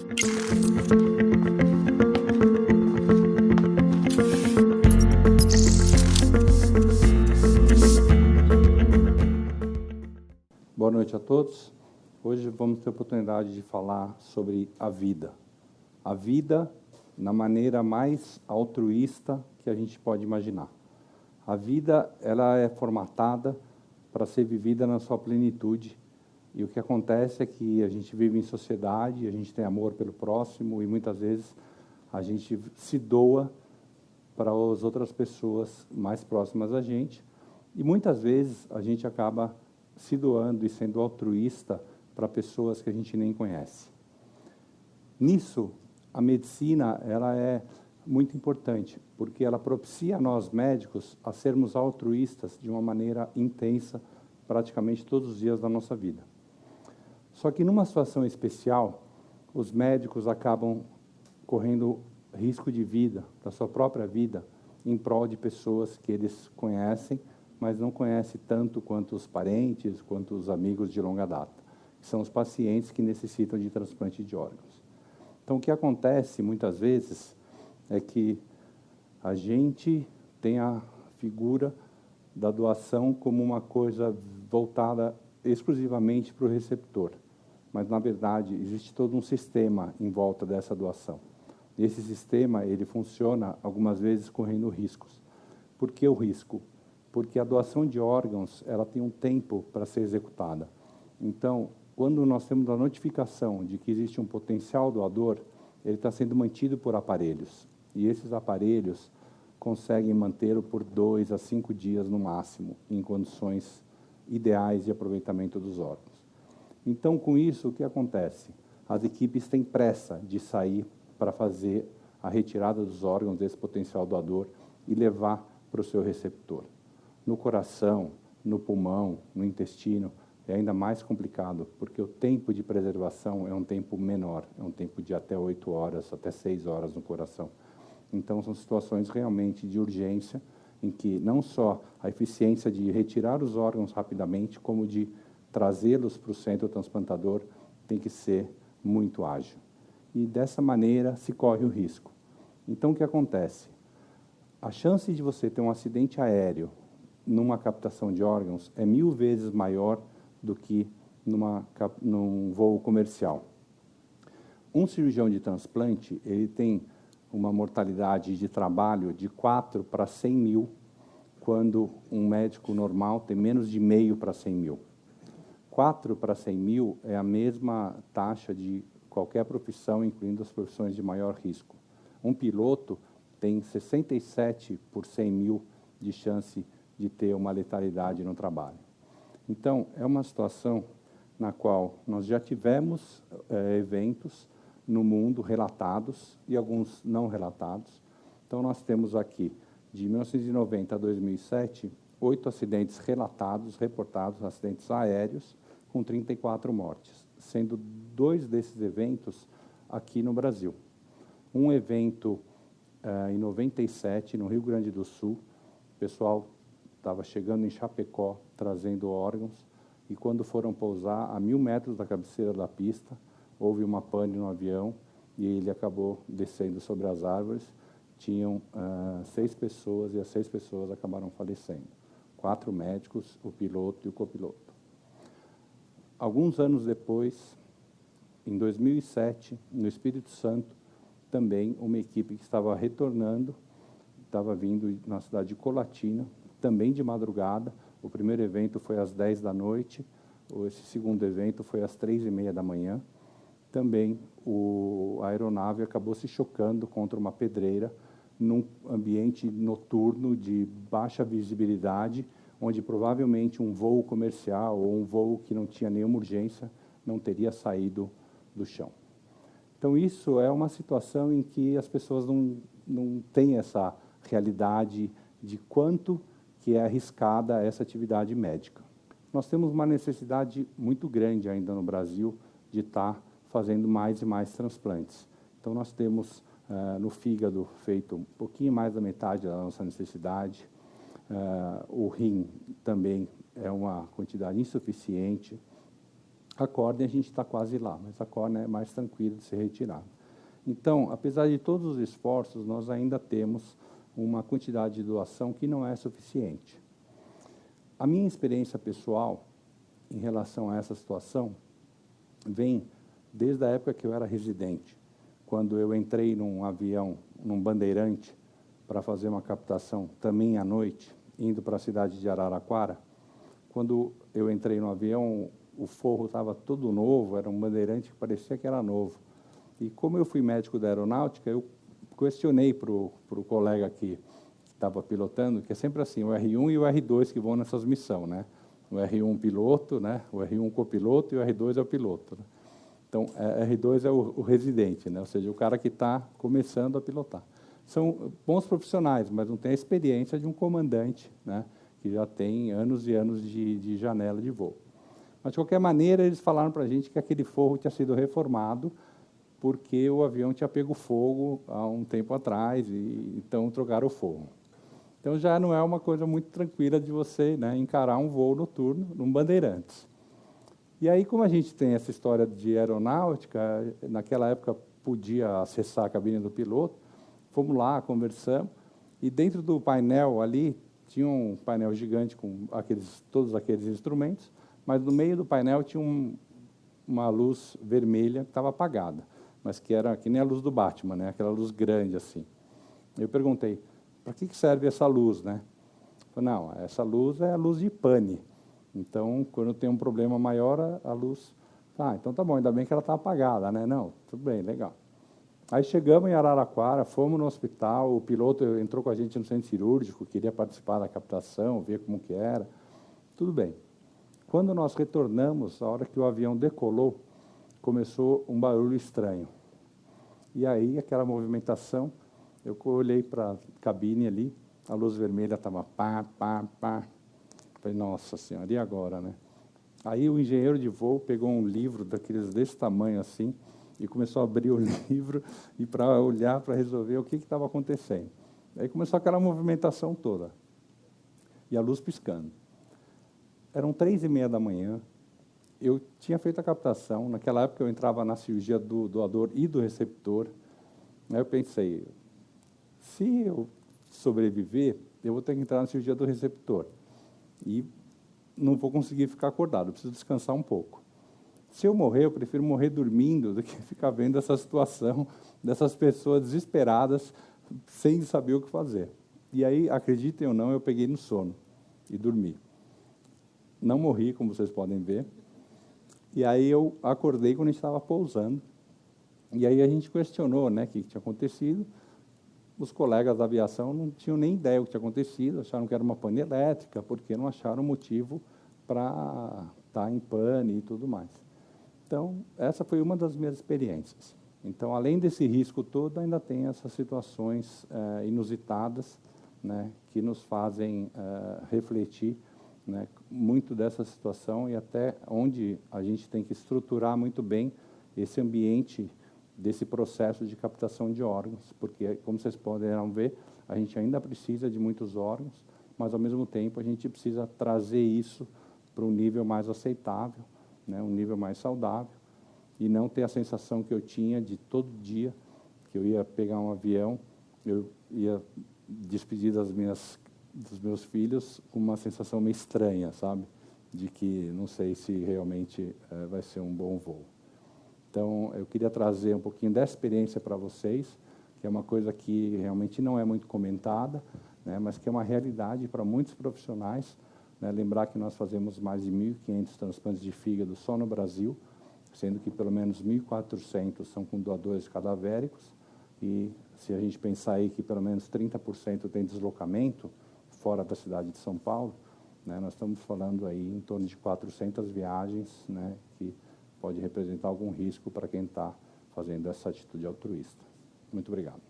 Boa noite a todos. Hoje vamos ter a oportunidade de falar sobre a vida. A vida na maneira mais altruísta que a gente pode imaginar. A vida, ela é formatada para ser vivida na sua plenitude. E o que acontece é que a gente vive em sociedade, a gente tem amor pelo próximo e muitas vezes a gente se doa para as outras pessoas mais próximas a gente. E muitas vezes a gente acaba se doando e sendo altruísta para pessoas que a gente nem conhece. Nisso, a medicina ela é muito importante, porque ela propicia a nós médicos a sermos altruístas de uma maneira intensa, praticamente todos os dias da nossa vida. Só que numa situação especial, os médicos acabam correndo risco de vida, da sua própria vida, em prol de pessoas que eles conhecem, mas não conhecem tanto quanto os parentes, quanto os amigos de longa data, que são os pacientes que necessitam de transplante de órgãos. Então, o que acontece muitas vezes é que a gente tem a figura da doação como uma coisa voltada exclusivamente para o receptor. Mas, na verdade, existe todo um sistema em volta dessa doação. E esse sistema, ele funciona, algumas vezes, correndo riscos. Por que o risco? Porque a doação de órgãos, ela tem um tempo para ser executada. Então, quando nós temos a notificação de que existe um potencial doador, ele está sendo mantido por aparelhos. E esses aparelhos conseguem mantê-lo por 2 a 5 dias no máximo, em condições ideais de aproveitamento dos órgãos. Então, com isso, o que acontece? As equipes têm pressa de sair para fazer a retirada dos órgãos desse potencial doador e levar para o seu receptor. No coração, no pulmão, no intestino, é ainda mais complicado, porque o tempo de preservação é um tempo menor, é um tempo de até 8 horas, até 6 horas no coração. Então, são situações realmente de urgência, em que não só a eficiência de retirar os órgãos rapidamente, como de trazê-los para o centro transplantador tem que ser muito ágil. E dessa maneira se corre o risco. Então, o que acontece? A chance de você ter um acidente aéreo numa captação de órgãos é 1000 vezes maior do que num voo comercial. Um cirurgião de transplante, ele tem uma mortalidade de trabalho de 4 para 100 mil, quando um médico normal tem menos de meio para 100 mil. 4 para 100 mil é a mesma taxa de qualquer profissão, incluindo as profissões de maior risco. Um piloto tem 67 por 100 mil de chance de ter uma letalidade no trabalho. Então, é uma situação na qual nós já tivemos eventos no mundo relatados e alguns não relatados. Então, nós temos aqui, de 1990 a 2007, 8 acidentes relatados, reportados, acidentes aéreos, com 34 mortes, sendo 2 desses eventos aqui no Brasil. Um evento em 97, no Rio Grande do Sul, o pessoal estava chegando em Chapecó, trazendo órgãos, e quando foram pousar a 1000 metros da cabeceira da pista, houve uma pane no avião, e ele acabou descendo sobre as árvores. Tinham 6 pessoas, e as 6 pessoas acabaram falecendo. 4 médicos, o piloto e o copiloto. Alguns anos depois, em 2007, no Espírito Santo, também uma equipe que estava retornando, estava vindo na cidade de Colatina, também de madrugada. O primeiro evento foi às 10 da noite, esse segundo evento foi às 3h30 da manhã. Também a aeronave acabou se chocando contra uma pedreira, num ambiente noturno de baixa visibilidade, onde provavelmente um voo comercial ou um voo que não tinha nenhuma urgência não teria saído do chão. Então, isso é uma situação em que as pessoas não têm essa realidade de quanto que é arriscada essa atividade médica. Nós temos uma necessidade muito grande ainda no Brasil de estar fazendo mais e mais transplantes. Então, nós temos no fígado feito um pouquinho mais da metade da nossa necessidade. O rim também é uma quantidade insuficiente. A córnea a gente está quase lá, mas a córnea é mais tranquila de ser retirada. Então, apesar de todos os esforços, nós ainda temos uma quantidade de doação que não é suficiente. A minha experiência pessoal em relação a essa situação vem desde a época que eu era residente, quando eu entrei num avião, num Bandeirante, para fazer uma captação também à noite, indo para a cidade de Araraquara. Quando eu entrei no avião, o forro estava todo novo, era um Bandeirante que parecia que era novo. E como eu fui médico da aeronáutica, eu questionei para o colega que estava pilotando, que é sempre assim, o R1 e o R2 que vão nessas missões, né? O R1 piloto, né? O R1 copiloto e o R2 é o piloto, né? Então, R2 é o residente, né? Ou seja, o cara que está começando a pilotar. São bons profissionais, mas não tem a experiência de um comandante, né? Que já tem anos e anos de janela de voo. Mas, de qualquer maneira, eles falaram para a gente que aquele forro tinha sido reformado porque o avião tinha pego fogo há um tempo atrás, e então trocaram o forro. Então, já não é uma coisa muito tranquila de você, né, encarar um voo noturno num Bandeirantes. E aí, como a gente tem essa história de aeronáutica, naquela época podia acessar a cabine do piloto, fomos lá, conversamos, e dentro do painel ali, tinha um painel gigante com todos aqueles instrumentos, mas no meio do painel tinha uma luz vermelha que estava apagada, mas que era que nem a luz do Batman, né? Aquela luz grande assim. Eu perguntei, para que serve essa luz, né? Falei, não, essa luz é a luz de pane. Então, quando tem um problema maior, a luz... Ah, então tá bom, ainda bem que ela está apagada, né? Não, tudo bem, legal. Aí chegamos em Araraquara, fomos no hospital, o piloto entrou com a gente no centro cirúrgico, queria participar da captação, ver como que era. Tudo bem. Quando nós retornamos, a hora que o avião decolou, começou um barulho estranho. E aí, aquela movimentação, eu olhei para a cabine ali, a luz vermelha estava pá, pá, pá. Falei, nossa senhora, e agora, né? Aí o engenheiro de voo pegou um livro daqueles desse tamanho assim, e começou a abrir o livro e para olhar, para resolver o que estava acontecendo. Aí começou aquela movimentação toda. E a luz piscando. Eram 3h30 da manhã, eu tinha feito a captação, naquela época eu entrava na cirurgia do doador e do receptor. Aí eu pensei, se eu sobreviver, eu vou ter que entrar na cirurgia do receptor. E não vou conseguir ficar acordado, eu preciso descansar um pouco. Se eu morrer, eu prefiro morrer dormindo do que ficar vendo essa situação dessas pessoas desesperadas, sem saber o que fazer. E aí, acreditem ou não, eu peguei no sono e dormi. Não morri, como vocês podem ver. E aí eu acordei quando a gente estava pousando. E aí a gente questionou, né, o que tinha acontecido. Os colegas da aviação não tinham nem ideia do que tinha acontecido, acharam que era uma pane elétrica, porque não acharam motivo para estar em pane e tudo mais. Então, essa foi uma das minhas experiências. Então, além desse risco todo, ainda tem essas situações inusitadas, né, que nos fazem refletir, né, muito dessa situação e até onde a gente tem que estruturar muito bem esse ambiente desse processo de captação de órgãos, porque, como vocês poderão ver, a gente ainda precisa de muitos órgãos, mas, ao mesmo tempo, a gente precisa trazer isso para um nível mais aceitável, né, um nível mais saudável, e não ter a sensação que eu tinha de todo dia que eu ia pegar um avião, eu ia despedir dos meus filhos com uma sensação meio estranha, sabe? De que não sei se realmente vai ser um bom voo. Então, eu queria trazer um pouquinho dessa experiência para vocês, que é uma coisa que realmente não é muito comentada, né, mas que é uma realidade para muitos profissionais, né? Lembrar que nós fazemos mais de 1.500 transplantes de fígado só no Brasil, sendo que pelo menos 1.400 são com doadores cadavéricos, e se a gente pensar aí que pelo menos 30% tem deslocamento fora da cidade de São Paulo, né, nós estamos falando aí em torno de 400 viagens, né, que pode representar algum risco para quem está fazendo essa atitude altruísta. Muito obrigado.